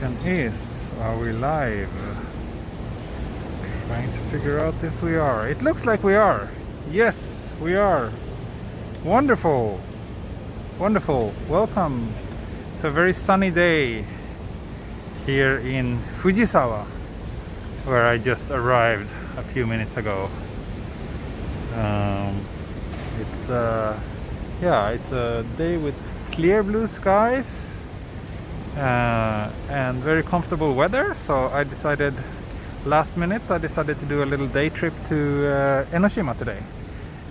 question is, are we live? Trying to figure out if we are. It looks like we are. Yes, we are. Wonderful. Wonderful. Welcome to a very sunny day here in Fujisawa, where I just arrived a few minutes ago. It's a day with clear blue skies and very comfortable weather, so I decided last minute to do a little day trip to Enoshima today,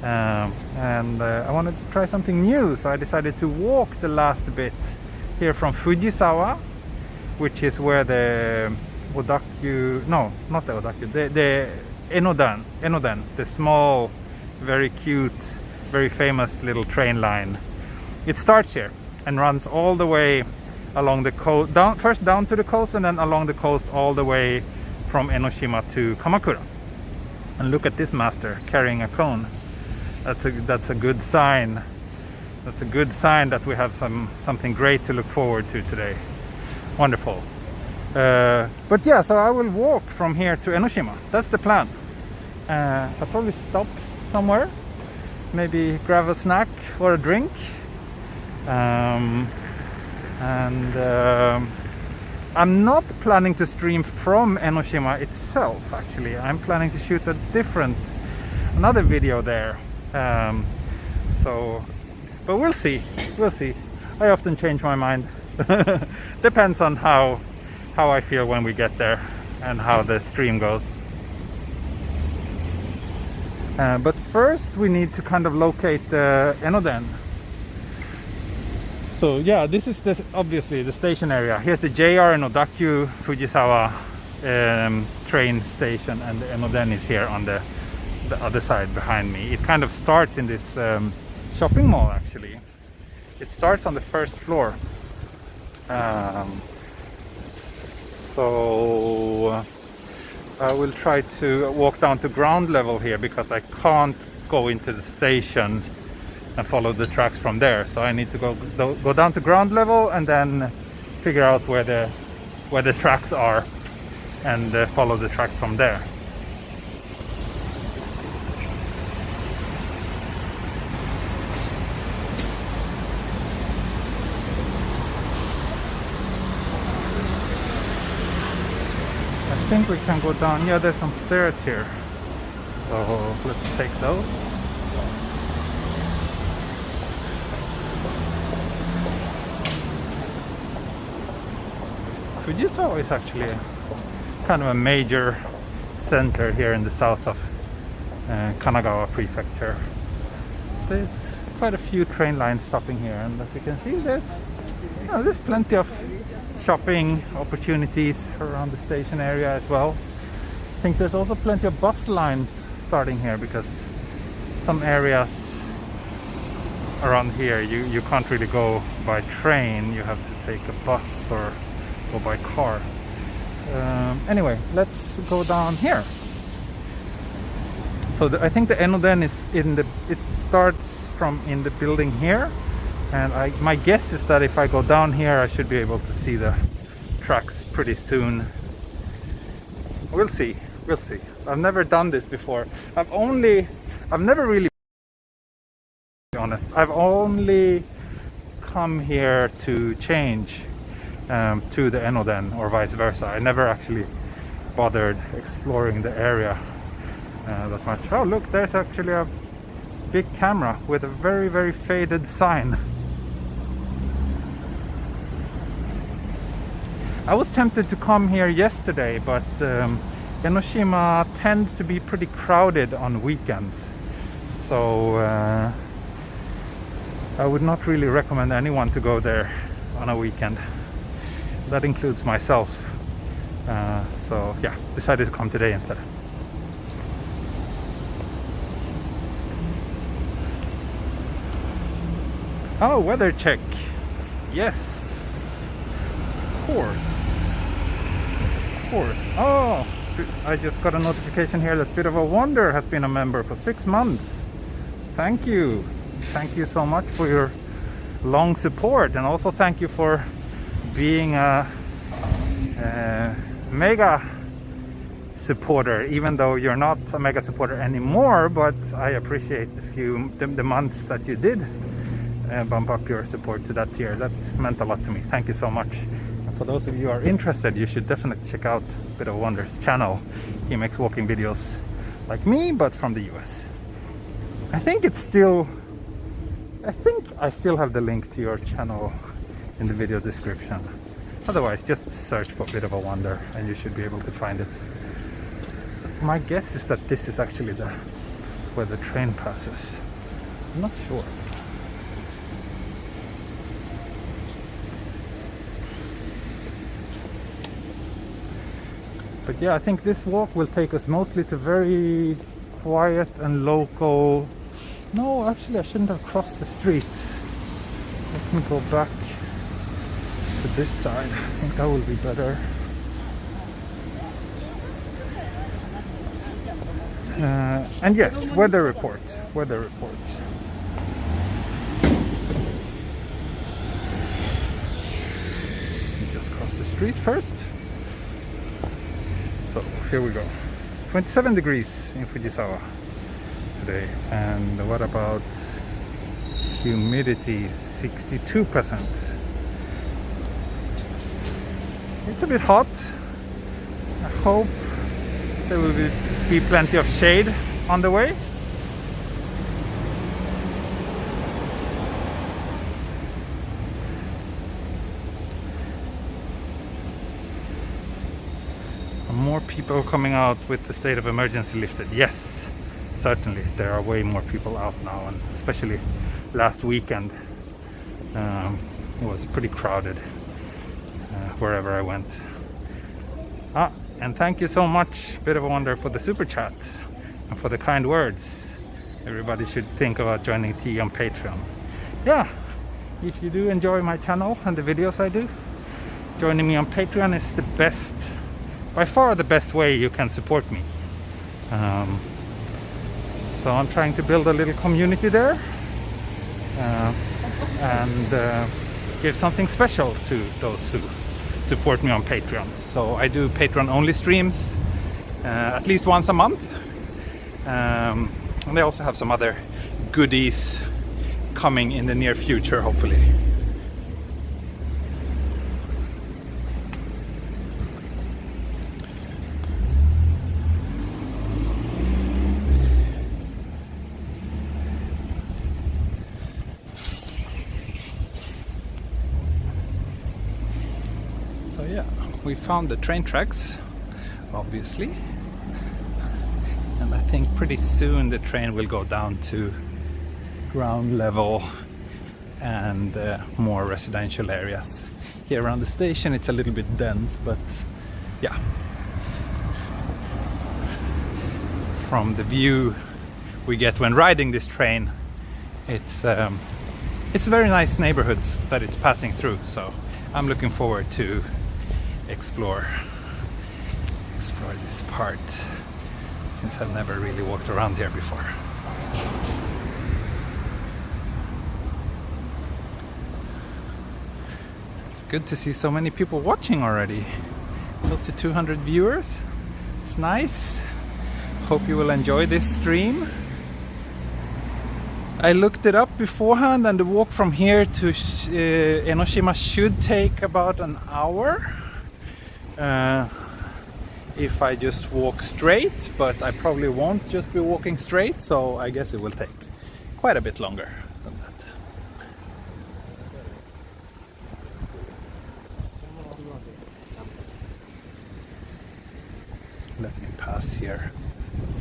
and I wanted to try something new, so I decided to walk the last bit here from Fujisawa, which is where the Enoden, the small, very cute, very famous little train line. It starts here and runs all the way along the coast, first down to the coast and then along the coast all the way from Enoshima to Kamakura. And look at this master carrying a cone. That's a good sign. That's a good sign that we have something great to look forward to today. Wonderful. But yeah, so I will walk from here to Enoshima. That's the plan. I'll probably stop somewhere, maybe grab a snack or a drink, and I'm not planning to stream from Enoshima itself. Actually, I'm planning to shoot another video there. But we'll see. I often change my mind. Depends on how I feel when we get there and how the stream goes. But first we need to kind of locate the Enoden. So yeah, this is obviously the station area. Here's the JR Enodakyu Fujisawa train station, and the Enoden is here on the other side behind me. It kind of starts in this shopping mall, actually. It starts on the first floor. So I will try to walk down to ground level here because I can't go into the station and follow the tracks from there. So I need to go down to ground level and then figure out where the tracks are and follow the tracks from there. I think we can go down. Yeah, there's some stairs here, so let's take those. Fujisawa is actually kind of a major center here in the south of Kanagawa prefecture. There's quite a few train lines stopping here, and as you can see, there's plenty of shopping opportunities around the station area as well. I think there's also plenty of bus lines starting here, because some areas around here you can't really go by train, you have to take a bus or go by car. Anyway, let's go down here. So I think the Enoden is it starts from in the building here. And my guess is that if I go down here, I should be able to see the tracks pretty soon. We'll see. I've never done this before. I've never really, to be honest, I've only come here to change to the Enoden or vice versa. I never actually bothered exploring the area that much. Oh look, there's actually a big camera with a very, very faded sign. I was tempted to come here yesterday, but Enoshima tends to be pretty crowded on weekends, so I would not really recommend anyone to go there on a weekend. That includes myself. So yeah, decided to come today instead. Oh, weather check. Yes. Of course. Oh, I just got a notification here that Bit of a Wonder has been a member for 6 months. Thank you so much for your long support, and also thank you for being a mega supporter, even though you're not a mega supporter anymore, but I appreciate the months that you did bump up your support to that tier. That meant a lot to me. Thank you so much. And for those of you who are interested, you should definitely check out Bit of a Wonder's channel. He makes walking videos like me, but from the US. I think I still have the link to your channel in the video description. Otherwise, just search for Bit of a Wonder and you should be able to find it. My guess is that this is actually where the train passes. I'm not sure. But yeah, I think this walk will take us mostly to very quiet and local. No, actually I shouldn't have crossed the street. Let me go back to this side. I think that will be better. And yes, weather report. Just cross the street first. So here we go. 27 degrees in Fujisawa today. And what about humidity? 62%. It's a bit hot. I hope there will be plenty of shade on the way. More people coming out with the state of emergency lifted. Yes, certainly there are way more people out now, and especially last weekend it was pretty crowded wherever I went. And thank you so much, Bit of a Wonder, for the super chat and for the kind words. Everybody should think about joining T on Patreon. Yeah, if you do enjoy my channel and the videos I do, joining me on Patreon is the best, by far the best way you can support me. So I'm trying to build a little community there and give something special to those who support me on Patreon. So I do Patreon only streams at least once a month, and they also have some other goodies coming in the near future, hopefully. So yeah, we found the train tracks, obviously, and I think pretty soon the train will go down to ground level and more residential areas. Here around the station it's a little bit dense, but yeah, from the view we get when riding this train, it's very nice neighborhoods that it's passing through. So I'm looking forward to explore this part, since I've never really walked around here before. It's good to see so many people watching already. Close to 200 viewers. It's nice. Hope you will enjoy this stream. I looked it up beforehand, and the walk from here to Enoshima should take about an hour if I just walk straight, but I probably won't just be walking straight, so I guess it will take quite a bit longer than that. Let me pass here.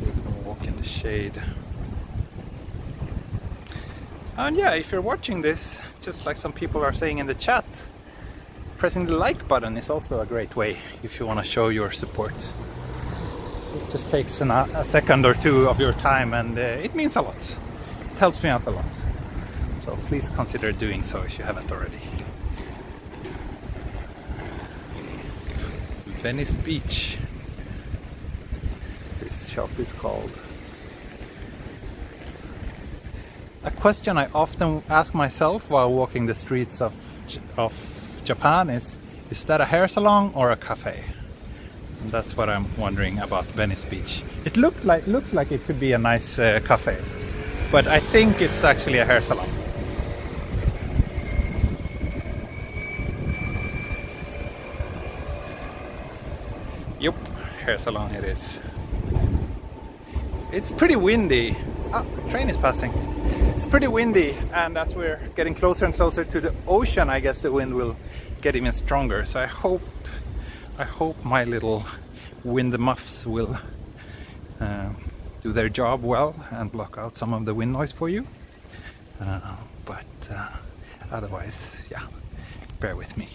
We're gonna walk in the shade. And yeah, if you're watching this, just like some people are saying in the chat, pressing the like button is also a great way if you want to show your support. It just takes a second or two of your time, and it means a lot. It helps me out a lot. So please consider doing so if you haven't already. Venice Beach. This shop is called. A question I often ask myself while walking the streets of Japan is that a hair salon or a cafe? And that's what I'm wondering about Venice Beach. It looks like it could be a nice cafe, but I think it's actually a hair salon. Yep, hair salon it is. It's pretty windy. Ah, train is passing. It's pretty windy, and as we're getting closer and closer to the ocean, I guess the wind will get even stronger. So I hope my little wind muffs will do their job well and block out some of the wind noise for you. But otherwise, yeah, bear with me.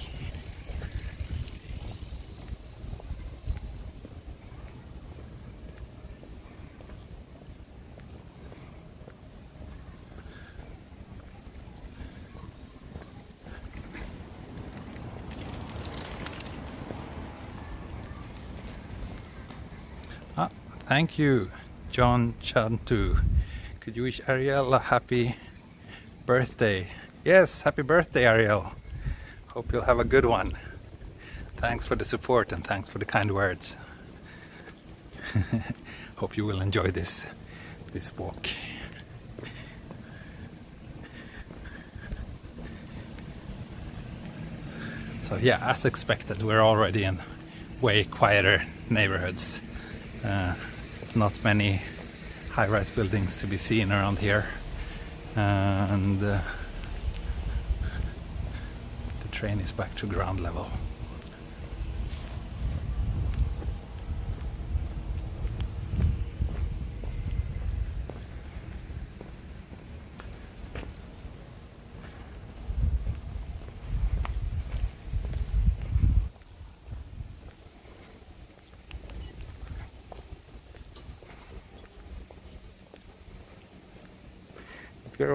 Thank you, John Chantu. Could you wish Ariel a happy birthday? Yes, happy birthday, Ariel. Hope you'll have a good one. Thanks for the support and thanks for the kind words. Hope you will enjoy this walk. So yeah, as expected, we're already in way quieter neighborhoods. Not many high-rise buildings to be seen around here, and the train is back to ground level.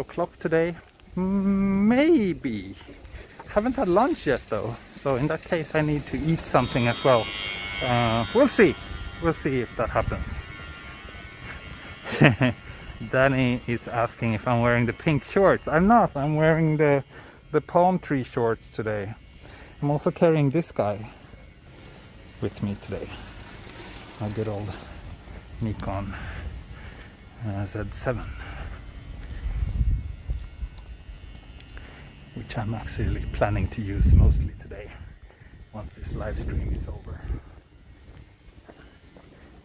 O'clock today? Maybe. Haven't had lunch yet though, so in that case I need to eat something as well. We'll see if that happens. Danny is asking if I'm wearing the pink shorts. I'm not. I'm wearing the palm tree shorts today. I'm also carrying this guy with me today, my good old Nikon Z7, which I'm actually planning to use mostly today once this live stream is over.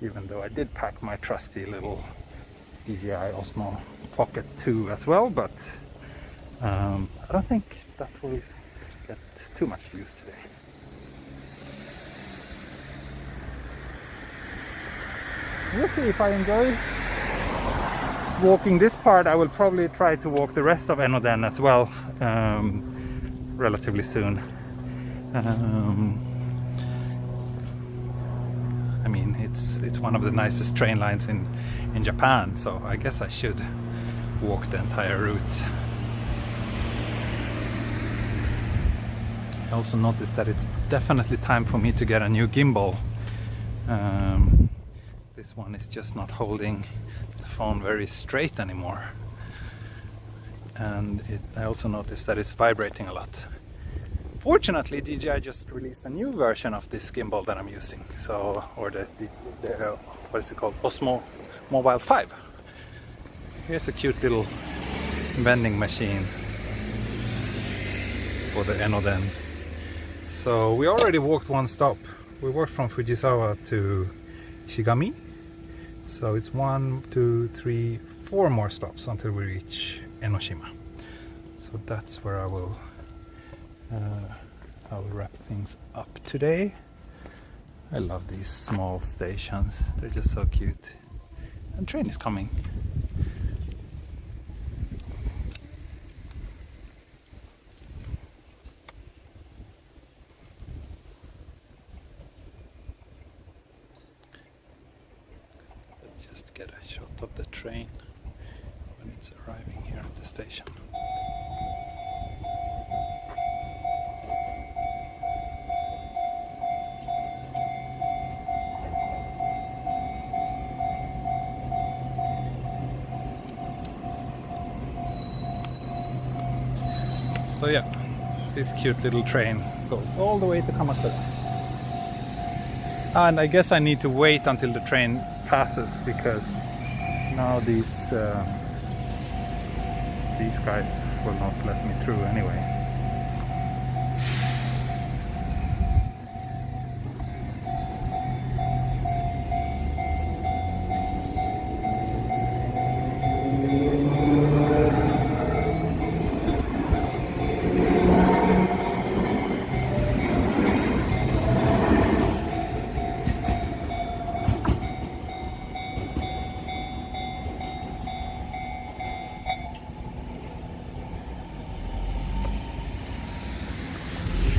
Even though I did pack my trusty little DJI Osmo Pocket 2 as well, but I don't think that will get too much use today. We'll see if I enjoy walking this part. I will probably try to walk the rest of Enoden as well relatively soon. I mean, it's one of the nicest train lines in Japan, so I guess I should walk the entire route. I also noticed that it's definitely time for me to get a new gimbal. This one is just not holding the phone very straight anymore, and I also noticed that it's vibrating a lot. Fortunately, DJI just released a new version of this gimbal that I'm using, so, or the what is it called, Osmo Mobile 5. Here's a cute little vending machine for the Enoden. So we already walked one stop. We walked from Fujisawa to Ishigami. So it's 1, 2, 3, 4 more stops until we reach Enoshima. So that's where I'll wrap things up today. I love these small stations. They're just so cute. And train is coming. Just get a shot of the train when it's arriving here at the station. So yeah, this cute little train goes all the way to Kamakura. And I guess I need to wait until the train passes, because now these guys will not let me through anyway.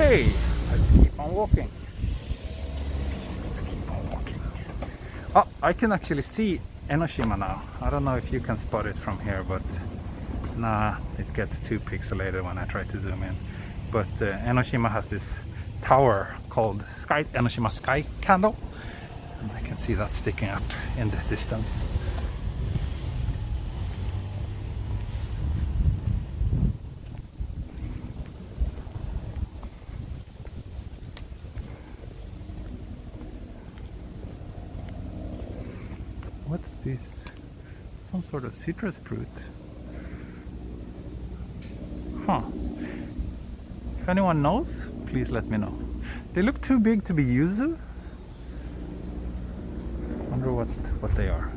Okay, let's keep on walking. Let's keep on walking. Oh, I can actually see Enoshima now. I don't know if you can spot it from here, but nah, it gets too pixelated when I try to zoom in. But Enoshima has this tower called Enoshima Sky Candle, and I can see that sticking up in the distance. What's this? Some sort of citrus fruit. Huh. If anyone knows, please let me know. They look too big to be yuzu. Wonder what they are.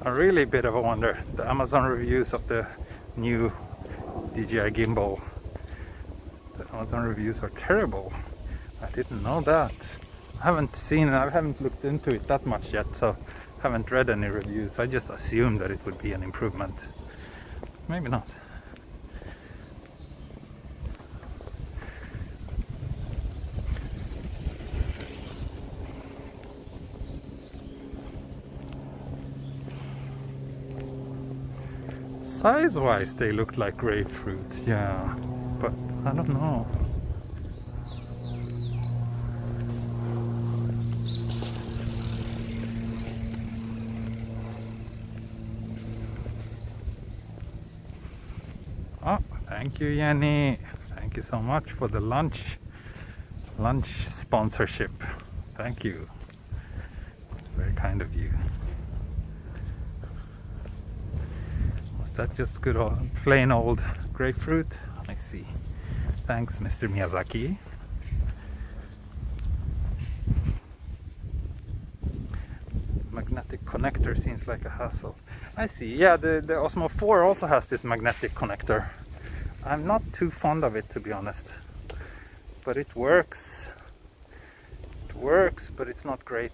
A really bit of a wonder. The Amazon reviews of the new DJI gimbal. The Amazon reviews are terrible. I didn't know that. I haven't looked into it that much yet, so haven't read any reviews. I just assumed that it would be an improvement. Maybe not. Size-wise, they looked like grapefruits, yeah, but I don't know. Oh, thank you, Jenny. Thank you so much for the lunch sponsorship. Thank you. It's very kind of you. That just good old, plain old grapefruit. I see. Thanks, Mr. Miyazaki. Magnetic connector seems like a hassle. I see. Yeah, the Osmo 4 also has this magnetic connector. I'm not too fond of it, to be honest. But it works. It works, but it's not great.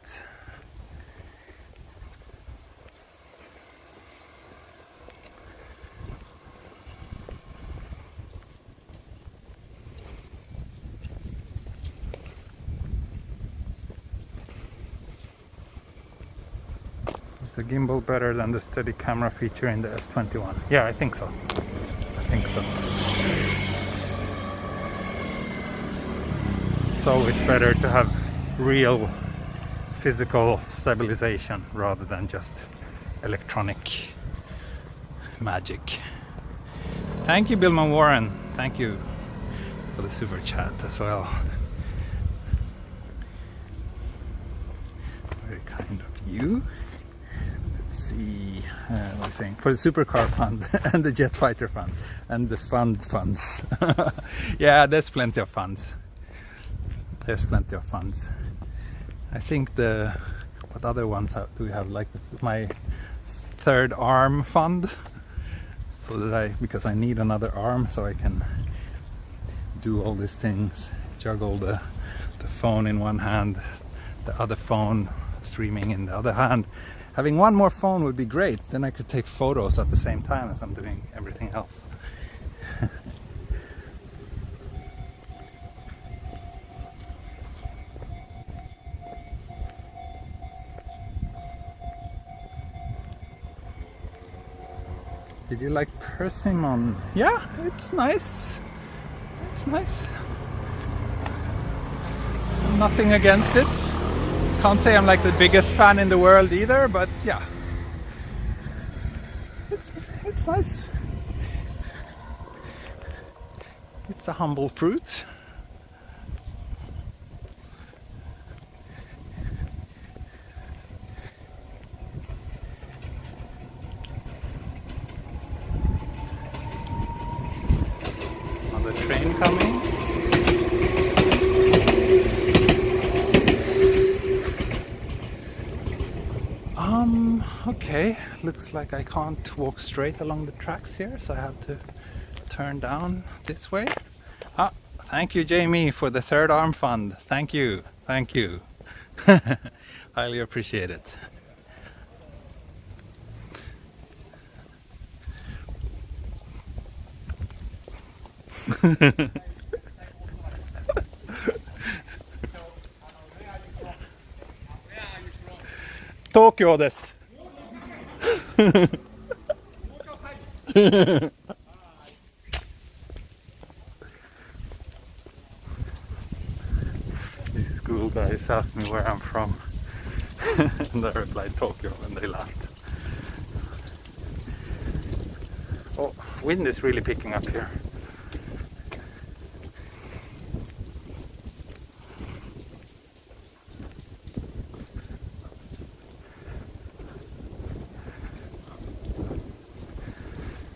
The gimbal better than the steady camera feature in the S21? Yeah, I think so. I think so. It's always better to have real physical stabilization rather than just electronic magic. Thank you, Billman Warren. Thank you for the super chat as well. Very kind of you. See, what I'm saying, for the supercar fund and the jet fighter fund and the funds. Yeah, there's plenty of funds. There's plenty of funds. I think what other ones do we have? Like my third arm fund, so that because I need another arm so I can do all these things, juggle the phone in one hand, the other phone streaming in the other hand. Having one more phone would be great, then I could take photos at the same time as I'm doing everything else. Did you like persimmon? Yeah, it's nice. It's nice. Nothing against it. Can't say I'm like the biggest fan in the world either, but yeah, it's nice. It's a humble fruit. Another train coming. Okay, looks like I can't walk straight along the tracks here, so I have to turn down this way. Ah, thank you, Jamie, for the third arm fund. Thank you, thank you. Highly appreciate it. Tokyo desu. These school guys asked me where I'm from and I replied Tokyo and they laughed. Oh, wind is really picking up here.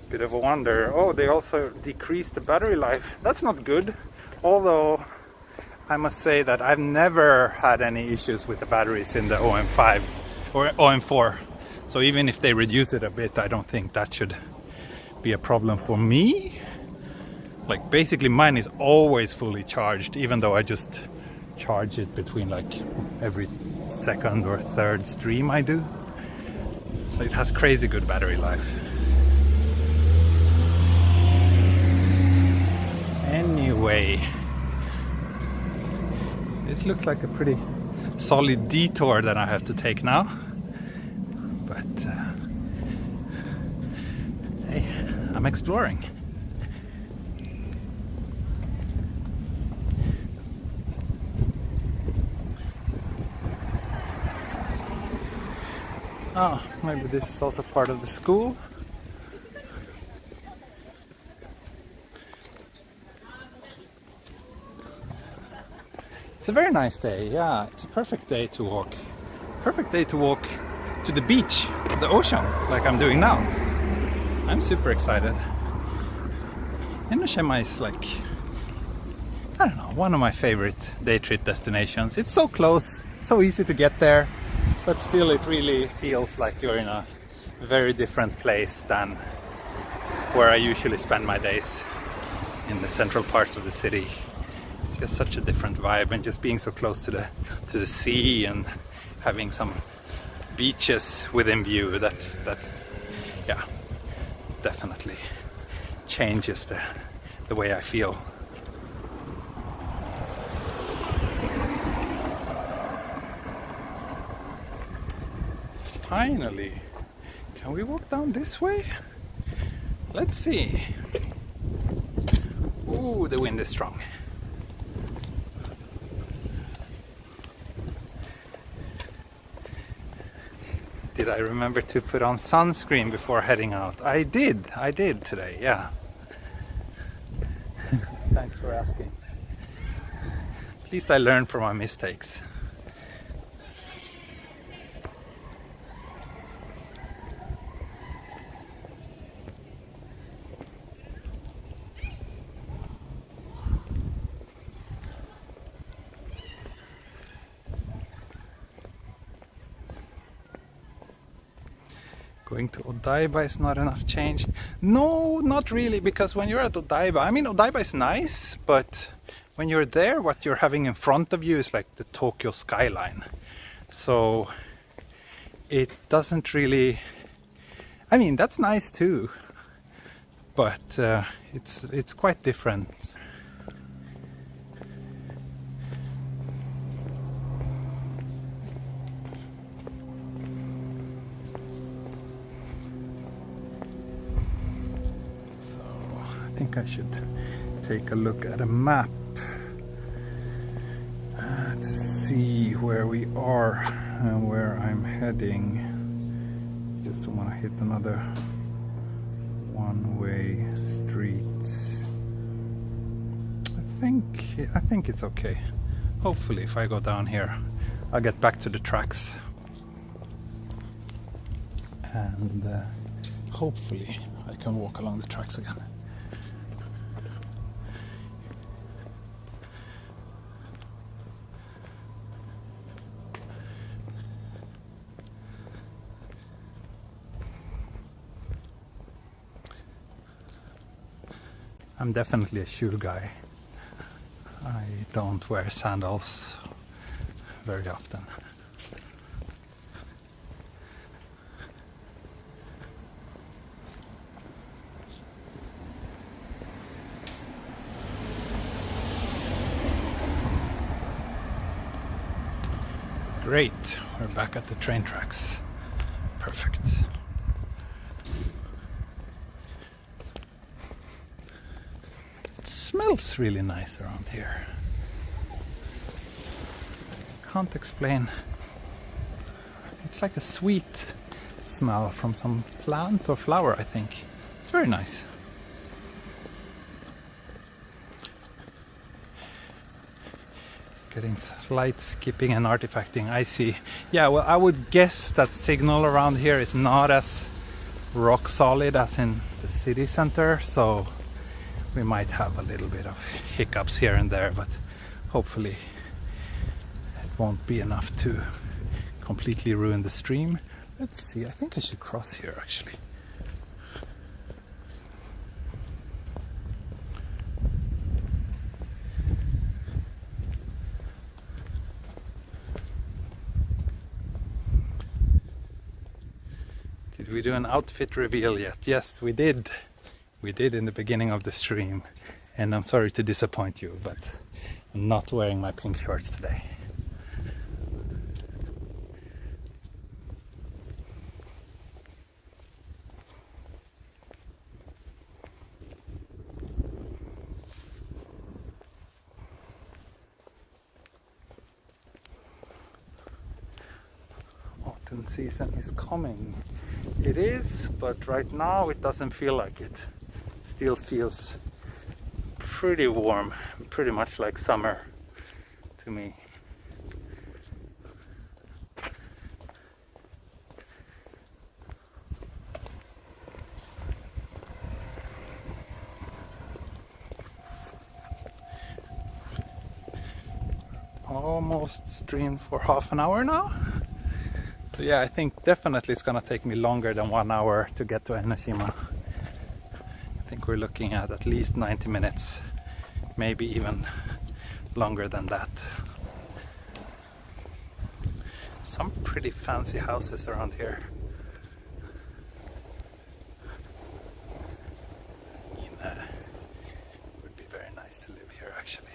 Bit of a wonder. Oh, they also decreased the battery life. That's not good. Although I must say that I've never had any issues with the batteries in the OM5 or OM4. So even if they reduce it a bit, I don't think that should be a problem for me. Like basically mine is always fully charged, even though I just charge it between like every second or third stream I do. So it has crazy good battery life. Anyway, this looks like a pretty solid detour that I have to take now. But hey, I'm exploring. Oh, maybe this is also part of the school. It's a very nice day, yeah. It's a perfect day to walk. Perfect day to walk to the beach, the ocean, like I'm doing now. I'm super excited. Enoshima is like, I don't know, one of my favorite day trip destinations. It's so close, so easy to get there, but still it really feels like you're in a very different place than where I usually spend my days, in the central parts of the city. It's just such a different vibe, and just being so close to the sea and having some beaches within view, that yeah, definitely changes the way I feel. Finally, can we walk down this way? Let's see. Ooh, the wind is strong. Did I remember to put on sunscreen before heading out? I did today, yeah. Thanks for asking. At least I learned from my mistakes. Going to Odaiba is not enough change. No, not really, because when you're at Odaiba, I mean Odaiba is nice, but when you're there, what you're having in front of you is like the Tokyo skyline. So it doesn't really, I mean that's nice too, but it's quite different. I think I should take a look at a map to see where we are and where I'm heading. Just don't want to hit another one-way streets. I think it's okay. Hopefully if I go down here I'll get back to the tracks, and hopefully I can walk along the tracks again. I'm definitely a shoe guy. I don't wear sandals very often. Great, we're back at the train tracks. Perfect. It smells really nice around here. Can't explain. It's like a sweet smell from some plant or flower, I think. It's very nice. Getting slight skipping and artifacting, I see. Yeah, well, I would guess that signal around here is not as rock solid as in the city center, so we might have a little bit of hiccups here and there, but hopefully it won't be enough to completely ruin the stream. Let's see, I think I should cross here actually. Did we do an outfit reveal yet? Yes, we did. We did in the beginning of the stream, and I'm sorry to disappoint you, but I'm not wearing my pink shorts today. Autumn season is coming. It is, but right now it doesn't feel like it. It still feels pretty warm, pretty much like summer to me. Almost streamed for half an hour now. So yeah, I think definitely it's gonna take me longer than 1 hour to get to Enoshima. I think we're looking at least 90 minutes, maybe even longer than that. Some pretty fancy houses around here. Would be very nice to live here actually.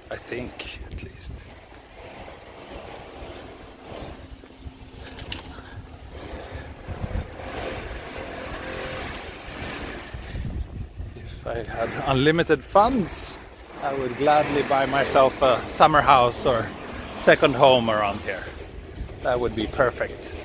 I think, at least. If I had unlimited funds, I would gladly buy myself a summer house or second home around here. That would be perfect.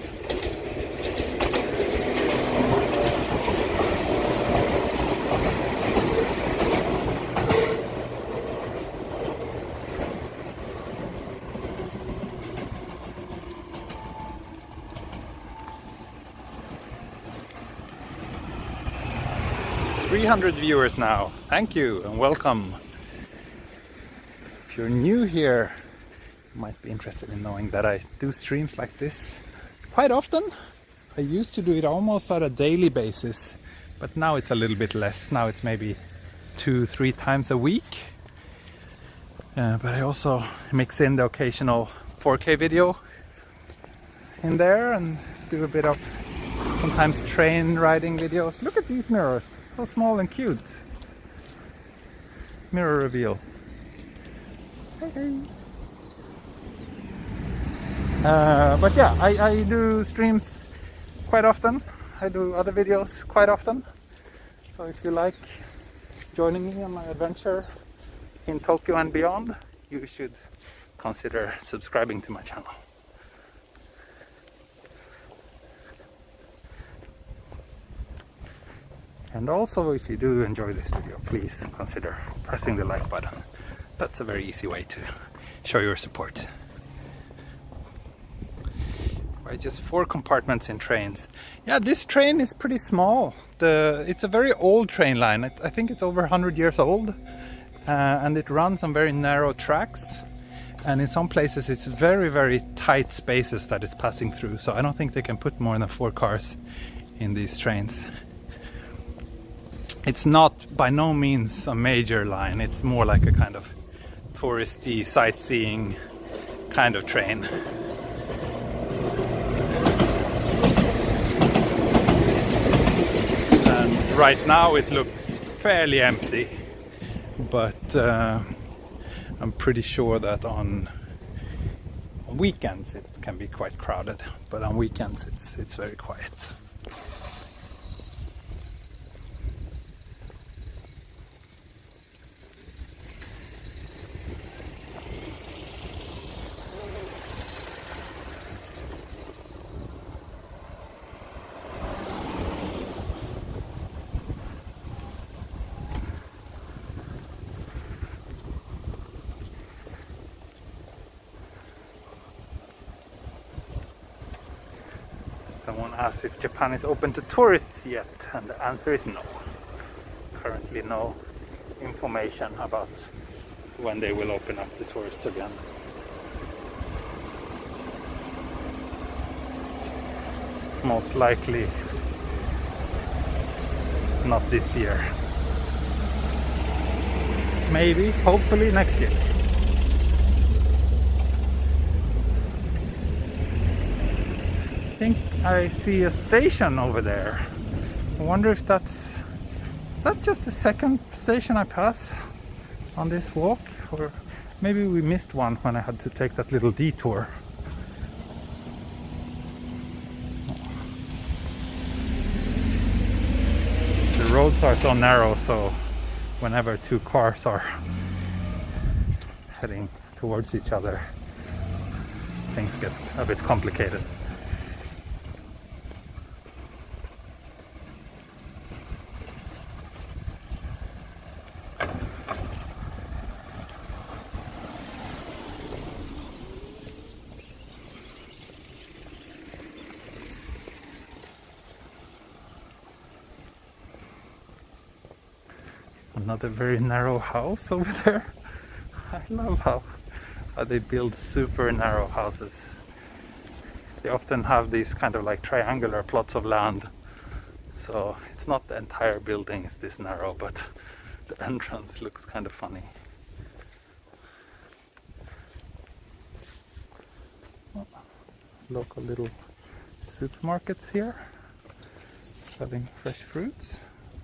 .300 viewers now. Thank you and welcome. If you're new here, you might be interested in knowing that I do streams like this quite often. I used to do it almost on a daily basis, but now it's a little bit less. Now it's maybe 2-3 times a week. But I also mix in the occasional 4K video in there and do a bit of sometimes train riding videos. Look at these mirrors. So small and cute. Mirror reveal. Hey, hey. But yeah, I do streams quite often. I do other videos quite often. So if you like joining me on my adventure in Tokyo and beyond, you should consider subscribing to my channel. And also, if you do enjoy this video, please consider pressing the like button. That's a very easy way to show your support. Right, just 4 compartments in trains. Yeah, this train is pretty small. It's a very old train line. I think it's over 100 years old. And it runs on very narrow tracks. And in some places it's very, very tight spaces that it's passing through. So I don't think they can put more than 4 cars in these trains. It's not by no means a major line. It's more like a kind of touristy, sightseeing kind of train. And right now it looks fairly empty, but I'm pretty sure that on weekends it can be quite crowded, but on weekends it's very quiet. Someone asked if Japan is open to tourists yet, and the answer is no. Currently no information about when they will open up to tourists again. Most likely not this year. Maybe, hopefully next year. I think I see a station over there. I wonder if is that just the second station I pass on this walk, or maybe we missed one when I had to take that little detour. The roads are so narrow, so whenever 2 cars are heading towards each other, things get a bit complicated. Another very narrow house over there. I love how they build super narrow houses. They often have these kind of like triangular plots of land. So it's not the entire building is this narrow, but the entrance looks kind of funny. Oh, local little supermarkets here, selling fresh fruits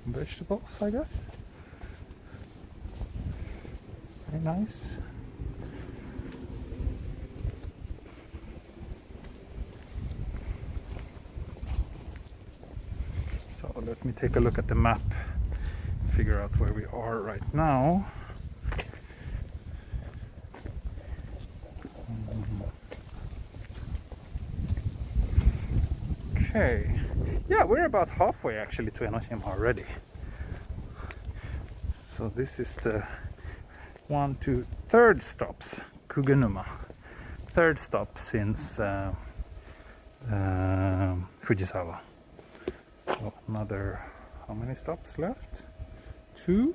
and vegetables, I guess. Very nice. So let me take a look at the map, figure out where we are right now. Okay, yeah, we're about halfway actually to Enoshima already. So this is the 1, 2, 3rd stops, Kugenuma. 3rd stop since Fujisawa. So another, how many stops left? 2?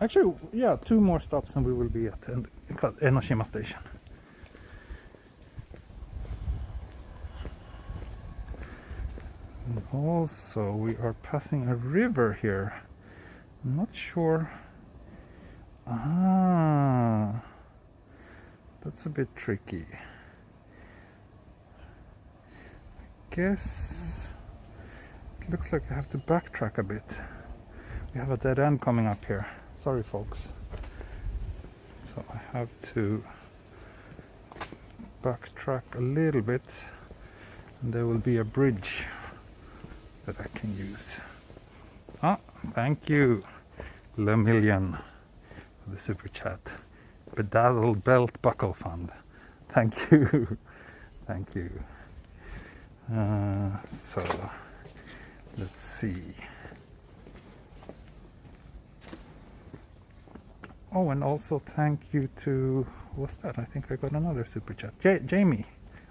Actually, yeah, 2 more stops and we will be at Enoshima station. And also, we are passing a river here. I'm not sure. Ah, that's a bit tricky. I guess it looks like I have to backtrack a bit. We have a dead end coming up here. Sorry, folks. So I have to backtrack a little bit, and there will be a bridge that I can use. Ah, thank you, Le Million, for the super chat. bedazzled belt buckle fund. Thank you. Thank you. So let's see. Oh, and also thank you to, what's that? I think I got another super chat. Jamie.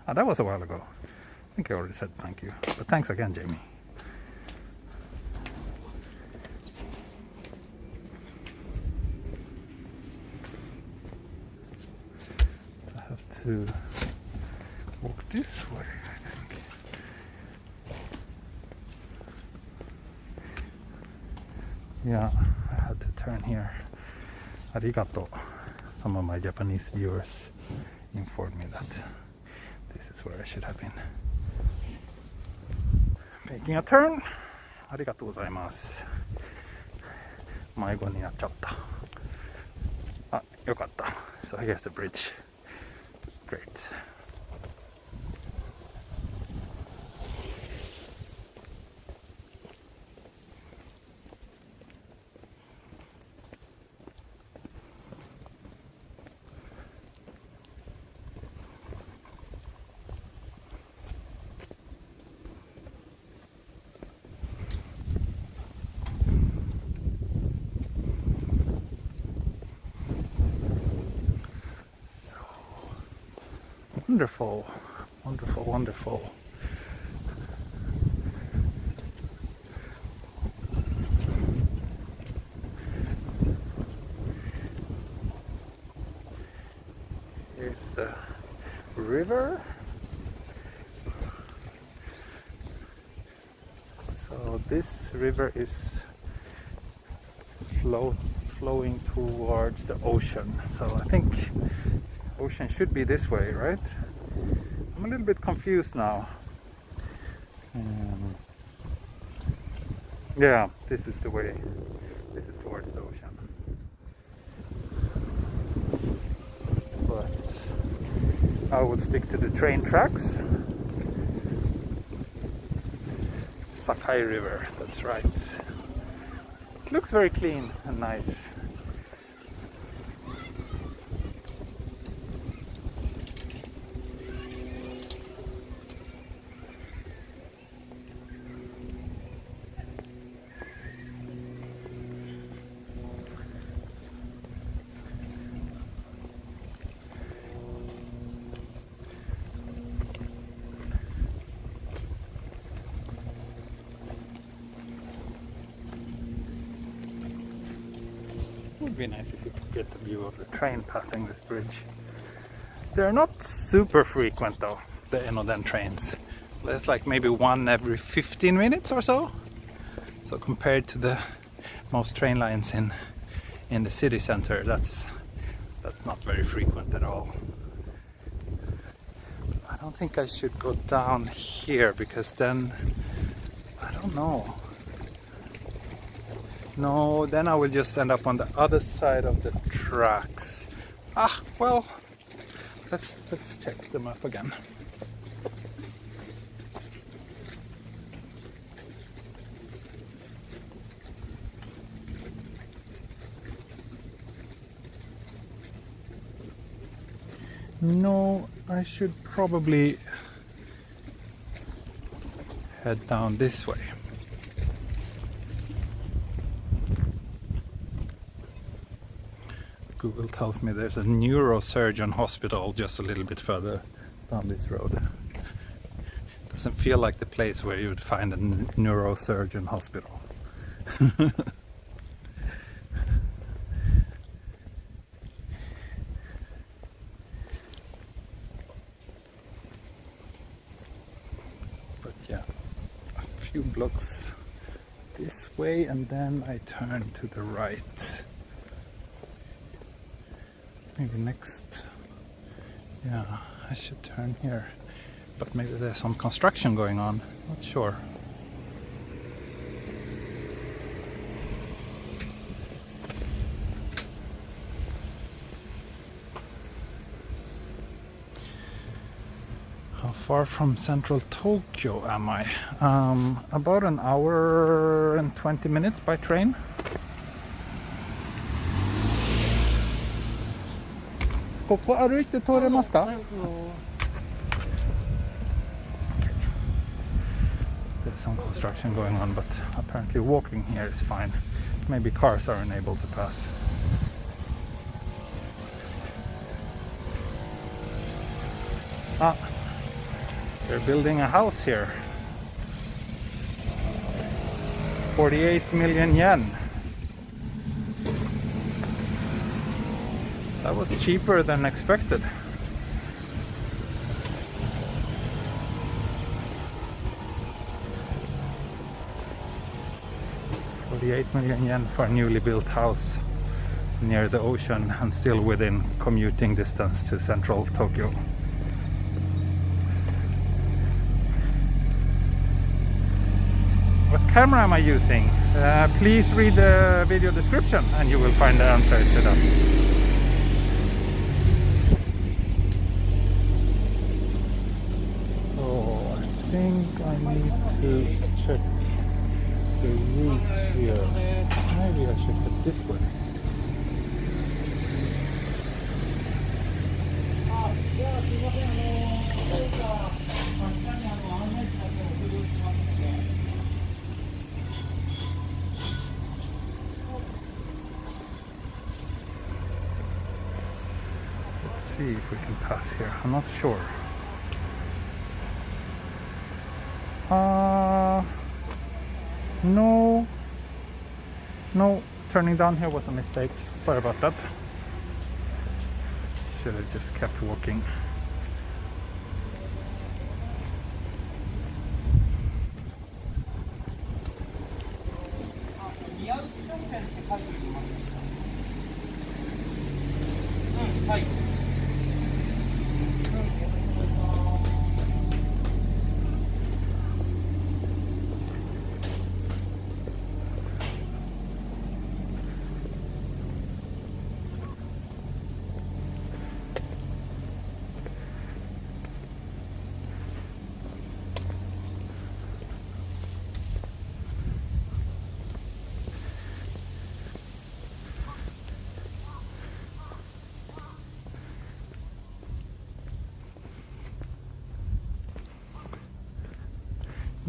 Oh, that was a while ago. I think I already said thank you. But thanks again, Jamie. So I have to walk this way, I think. Yeah, I had to turn here. Arigato. Some of my Japanese viewers informed me that this is where I should have been making a turn. Arigatou gozaimasu. 迷子になっちゃった。あ、よかった。So here's the bridge. Great. Wonderful, wonderful, wonderful. Here's the river. So this river is flowing towards the ocean. So I think ocean should be this way, right? I'm a little bit confused now. Yeah, this is the way. This is towards the ocean. But I would stick to the train tracks. Sakai River, that's right. It looks very clean and nice. It would be nice if you could get a view of the train passing this bridge. They're not super frequent though, the Enoden trains. There's like maybe one every 15 minutes or so. So compared to the most train lines in the city center, that's not very frequent at all. I don't think I should go down here because then, I don't know. No, then I will just end up on the other side of the tracks. Ah, well, let's check the map again. No, I should probably head down this way. Google tells me there's a neurosurgeon hospital just a little bit further down this road. Doesn't feel like the place where you would find a neurosurgeon hospital. But yeah, a few blocks this way and then I turn to the right. Maybe next, yeah, I should turn here, but maybe there's some construction going on, not sure. How far from central Tokyo am I? About an hour and 20 minutes by train. ここ歩いて通れますか? There's some construction going on, but apparently walking here is fine. Maybe cars are unable to pass. Ah, they're building a house here. 48 million yen. That was cheaper than expected. $48 million yen for a newly built house near the ocean and still within commuting distance to central Tokyo. What camera am I using? Please read the video description and you will find the answer to that. So I think I need to check the route here. Maybe I should put this way. Let's see if we can pass here. I'm not sure. No, turning down here was a mistake. Sorry about that. Should have just kept walking.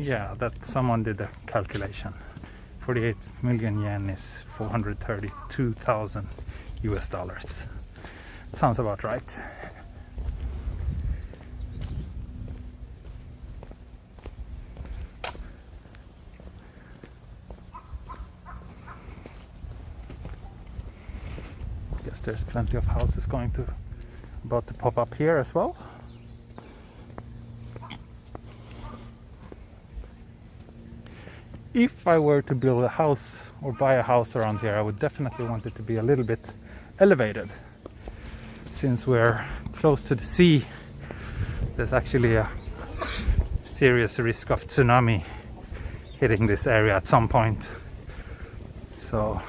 Yeah, that someone did a calculation. 48 million yen is 432,000 US dollars. Sounds about right. Guess there's plenty of houses about to pop up here as well. If I were to build a house or buy a house around here, I would definitely want it to be a little bit elevated. Since we're close to the sea, there's actually a serious risk of tsunami hitting this area at some point. So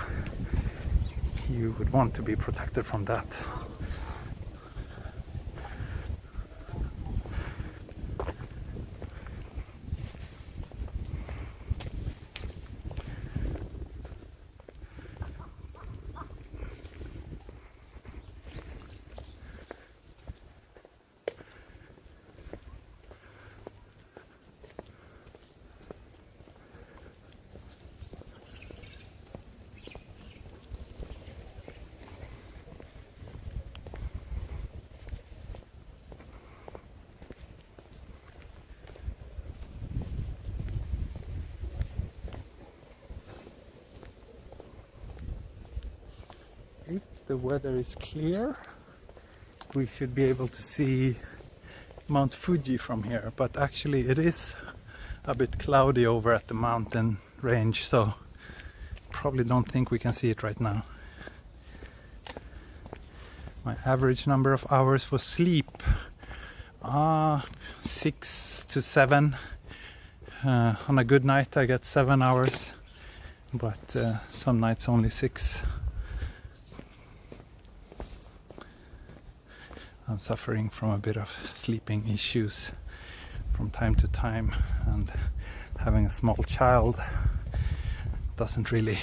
you would want to be protected from that. If the weather is clear, we should be able to see Mount Fuji from here, but actually it is a bit cloudy over at the mountain range, so probably don't think we can see it right now. My average number of hours for sleep, 6 to 7. On a good night I get 7 hours, but some nights only 6. I'm suffering from a bit of sleeping issues from time to time, and having a small child doesn't really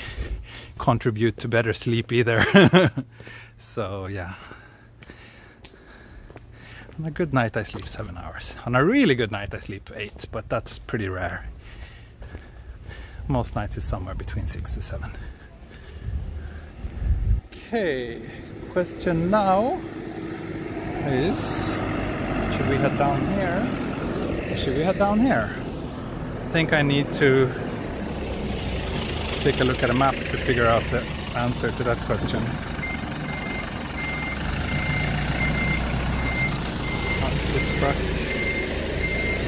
contribute to better sleep either. So yeah, On a good night I sleep 7 hours. On a really good night I sleep 8, but that's pretty rare. Most nights is somewhere between 6 to 7. Okay, question now is, should we head down here? Or should we head down here? I think I need to take a look at a map to figure out the answer to that question. This truck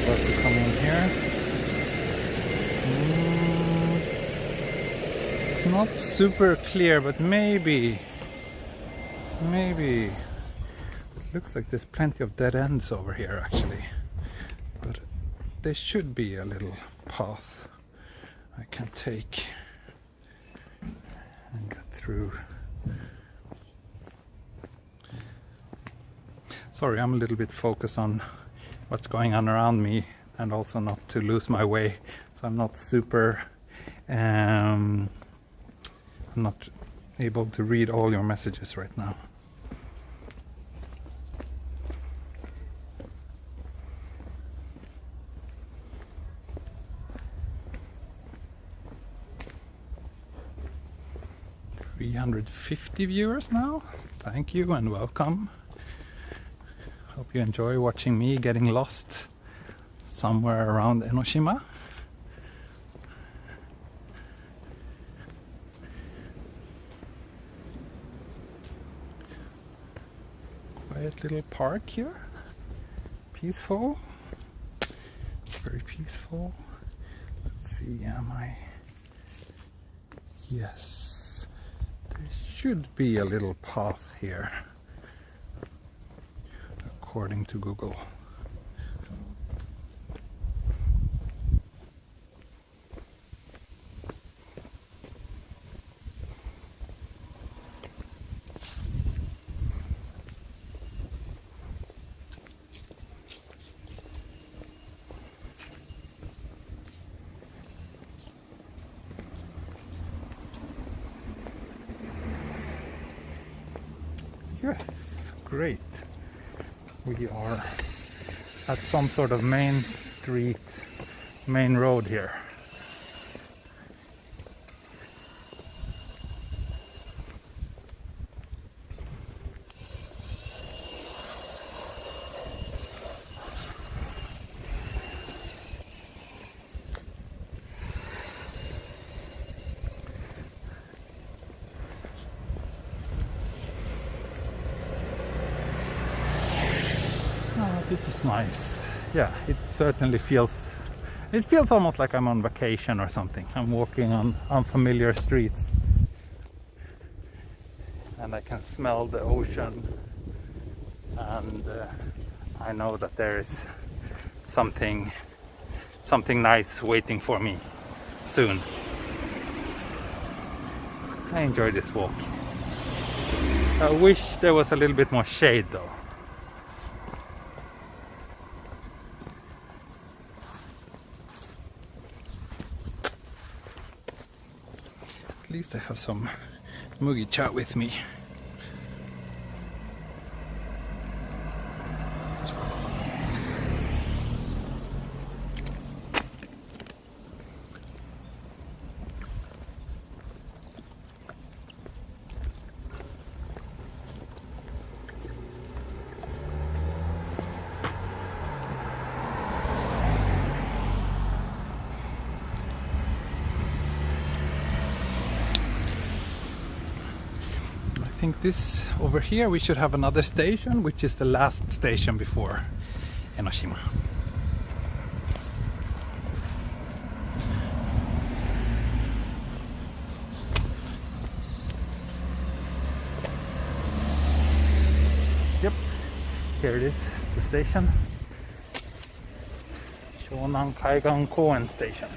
about to come in here. It's not super clear, but maybe it looks like there's plenty of dead ends over here actually, but there should be a little path I can take and get through. Sorry, I'm a little bit focused on what's going on around me and also not to lose my way, so I'm not super I'm not able to read all your messages right now. $350 viewers now. Thank you and welcome. Hope you enjoy watching me getting lost somewhere around Enoshima. Quiet little park here. Peaceful. Very peaceful. Let's see, am I? Yes. There should be a little path here, according to Google. Yes, great. We are at some sort of main street, main road here. This is nice. Yeah, it certainly feels, it feels almost like I'm on vacation or something. I'm walking on unfamiliar streets and I can smell the ocean, and I know that there is something nice waiting for me soon. I enjoy this walk. I wish there was a little bit more shade though. At least I have some Mugi chat with me. I think this over here we should have another station, which is the last station before Enoshima. Yep, here it is, the station. Shonan Kaigan Koen Station.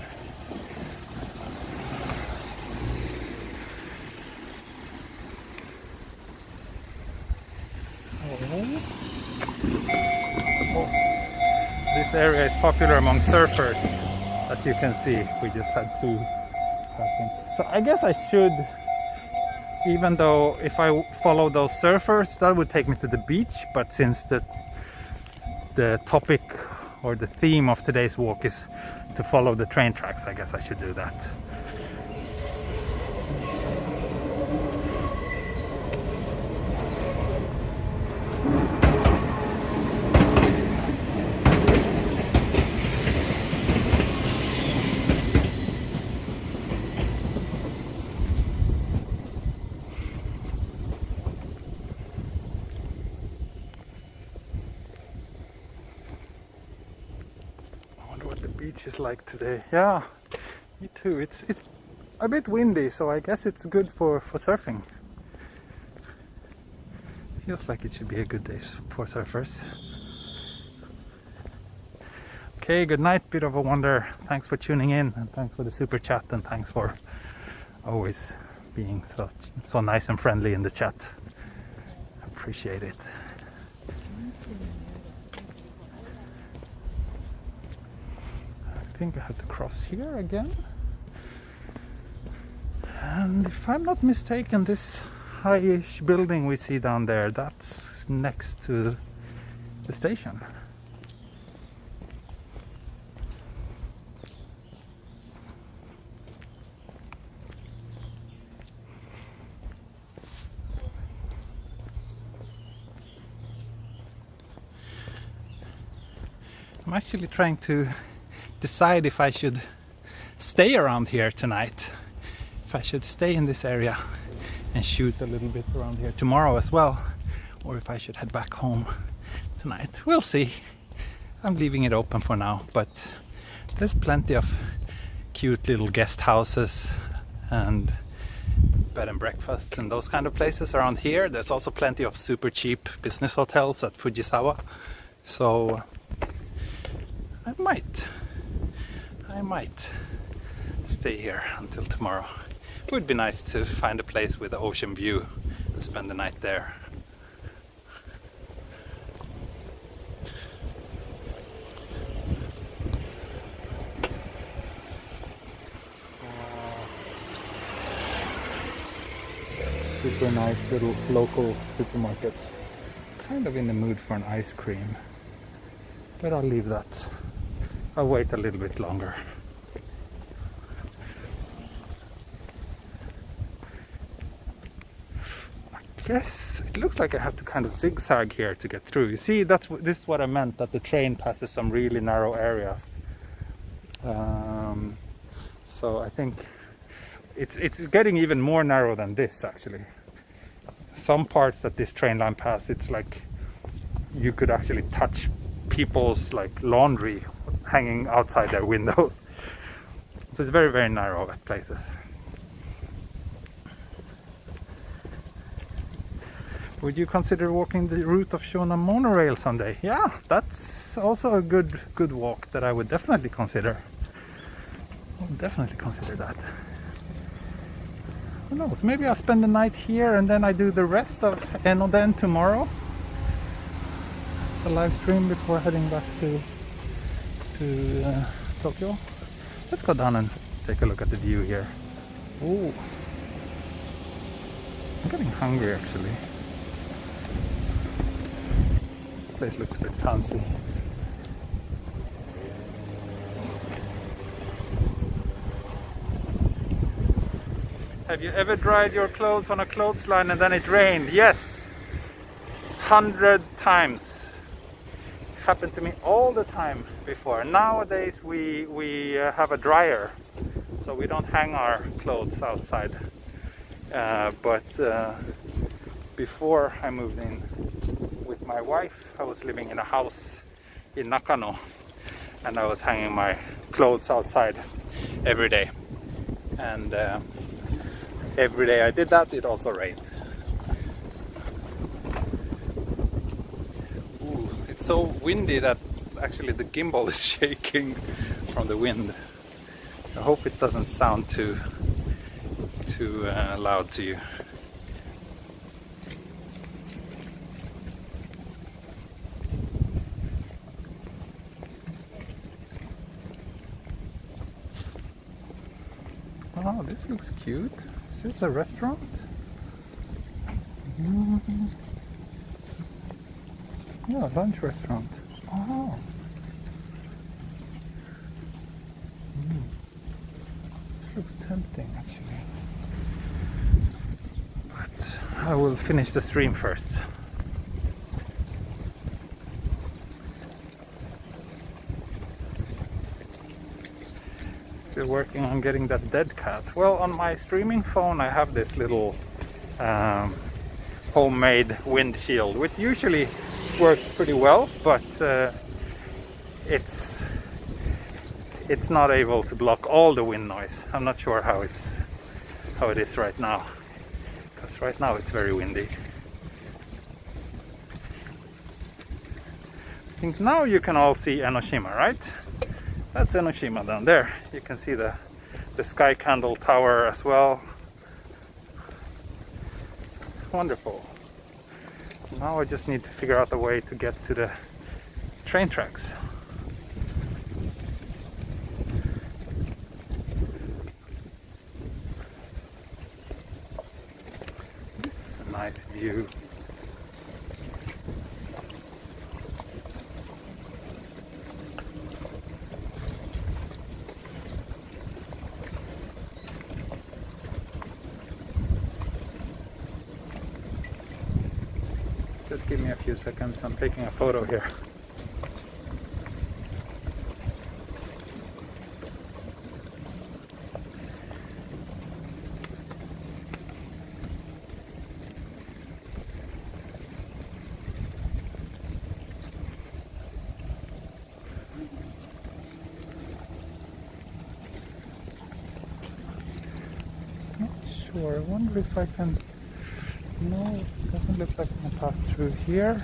This area is popular among surfers, as you can see. We just had two passing. So I guess I should, even though if I follow those surfers, that would take me to the beach, but since the the topic or the theme of today's walk is to follow the train tracks, I guess I should do that. Beach is like today. Yeah, me too. It's a bit windy, so I guess it's good for surfing. Feels like it should be a good day for surfers. Okay, good night, bit of a wonder. Thanks for tuning in, and thanks for the super chat, and thanks for always being so nice and friendly in the chat. Appreciate it. I think I have to cross here again, and if I'm not mistaken, this high-ish building we see down there, that's next to the station. I'm actually trying to decide if I should stay around here tonight, if I should stay in this area and shoot a little bit around here tomorrow as well, or if I should head back home tonight. We'll see. I'm leaving it open for now, but there's plenty of cute little guest houses and bed and breakfast and those kind of places around here. There's also plenty of super cheap business hotels at Fujisawa, so I might stay here until tomorrow. It would be nice to find a place with an ocean view and spend the night there. Super nice little local supermarket. Kind of in the mood for an ice cream, but I'll leave that. I'll wait a little bit longer. I guess it looks like I have to kind of zigzag here to get through. You see, this is what I meant, that the train passes some really narrow areas. So I think it's getting even more narrow than this actually. Some parts that this train line passes, it's like you could actually touch people's like laundry hanging outside their windows. So it's very, very narrow at places. Would you consider walking the route of Shona monorail someday? Yeah, that's also a good walk that I would definitely consider. I would definitely consider that. Who knows, maybe I'll spend the night here and then I do the rest of Enoden tomorrow. A live stream before heading back to Tokyo. Let's go down and take a look at the view here. Ooh, I'm getting hungry actually. This place looks a bit fancy. Have you ever dried your clothes on a clothesline and then it rained? Yes, 100 times. Happened to me all the time before. Nowadays we have a dryer, so we don't hang our clothes outside. But before I moved in with my wife, I was living in a house in Nakano, and I was hanging my clothes outside every day. And every day I did that, it also rained. It's so windy that actually the gimbal is shaking from the wind. I hope it doesn't sound too loud to you. Oh, this looks cute. Is this a restaurant? Yeah, lunch restaurant. Oh. This looks tempting actually. But I will finish the stream first. Still working on getting that dead cat. Well, on my streaming phone I have this little homemade windshield, which usually works pretty well, but it's not able to block all the wind noise. I'm not sure how it is right now, because right now it's very windy. I think now you can all see Enoshima, right? That's Enoshima down there. You can see the sky candle tower as well. Wonderful. Now I just need to figure out a way to get to the train tracks. This is a nice view. Just give me a few seconds, I'm taking a photo here. Not sure, I wonder if I can... No, it doesn't look like I can pass through here.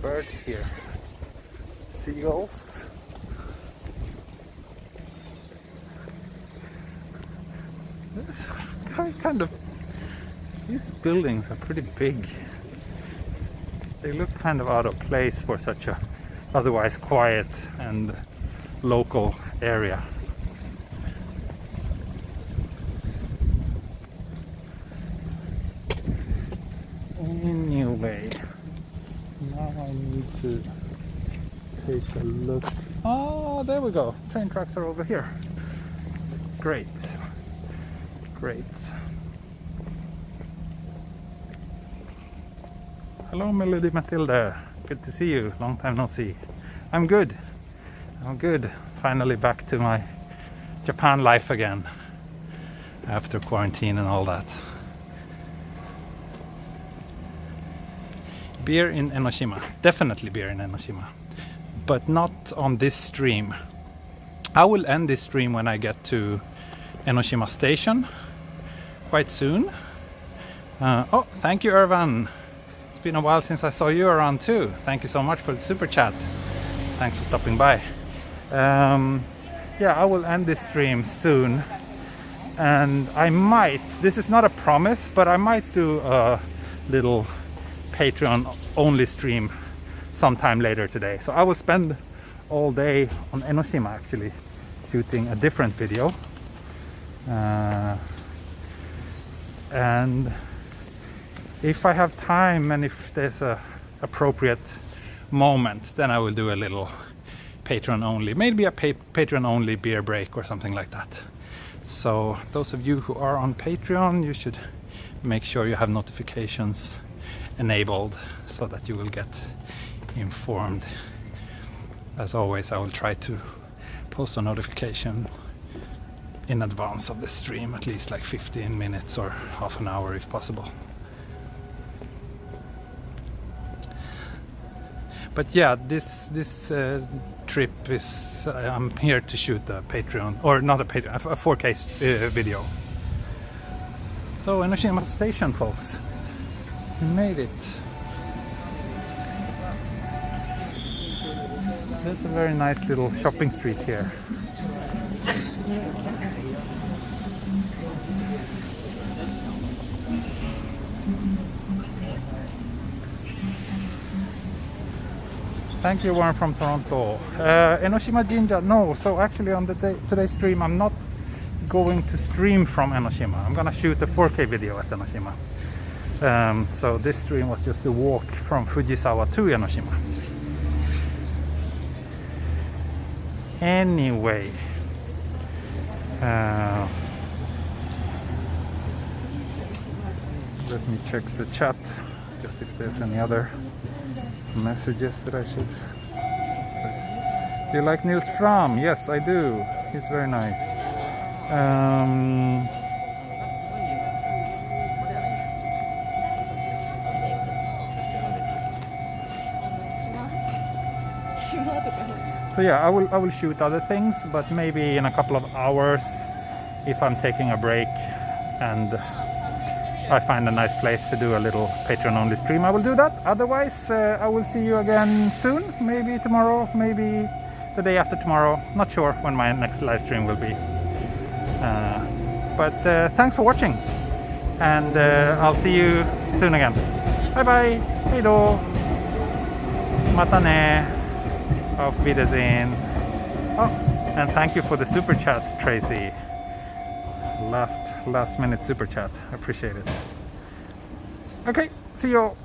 Birds here, seagulls. This kind of, these buildings are pretty big. They look kind of out of place for such a otherwise quiet and local area. Anyway. Now I need to take a look. Oh, there we go. Train tracks are over here. Great. Great. Hello, Melody Matilda. Good to see you. Long time no see. I'm good. I'm good. Finally back to my Japan life again. After quarantine and all that. Beer in Enoshima, definitely beer in Enoshima, but not on this stream. I will end this stream when I get to Enoshima station quite soon. Oh, thank you, Irvan. It's been a while since I saw you around too. Thank you so much for the super chat. Thanks for stopping by. Yeah, I will end this stream soon, and I might, this is not a promise, but I might do a little Patreon only stream sometime later today. So I will spend all day on Enoshima actually shooting a different video, and if I have time and if there's a appropriate moment, then I will do a little Patreon only, maybe a Patreon only beer break or something like that. So those of you who are on Patreon, you should make sure you have notifications enabled so that you will get informed. As always, I will try to post a notification in advance of the stream, at least like 15 minutes or half an hour if possible. But yeah, this trip is I'm here to shoot a Patreon, or not a Patreon, a 4K video. So Enoshima station, folks, we made it. There's a very nice little shopping street here. Thank you, Warren from Toronto. Enoshima Jinja. No, so actually on today's stream, I'm not going to stream from Enoshima. I'm gonna shoot a 4K video at Enoshima. So this stream was just a walk from Fujisawa to Enoshima. Anyway, let me check the chat, just if there's any other messages that I should. Do you like Nils Fram? Yes, I do. He's very nice. So yeah, I will shoot other things, but maybe in a couple of hours, if I'm taking a break and I find a nice place to do a little Patreon only stream, I will do that. Otherwise, I will see you again soon. Maybe tomorrow, maybe the day after tomorrow. Not sure when my next live stream will be. But thanks for watching, and I'll see you soon again. Bye bye. Heido. Mata ne. Auf Wiedersehen. Oh, and thank you for the super chat, Tracy. Last minute super chat. Appreciate it. Okay, see you all.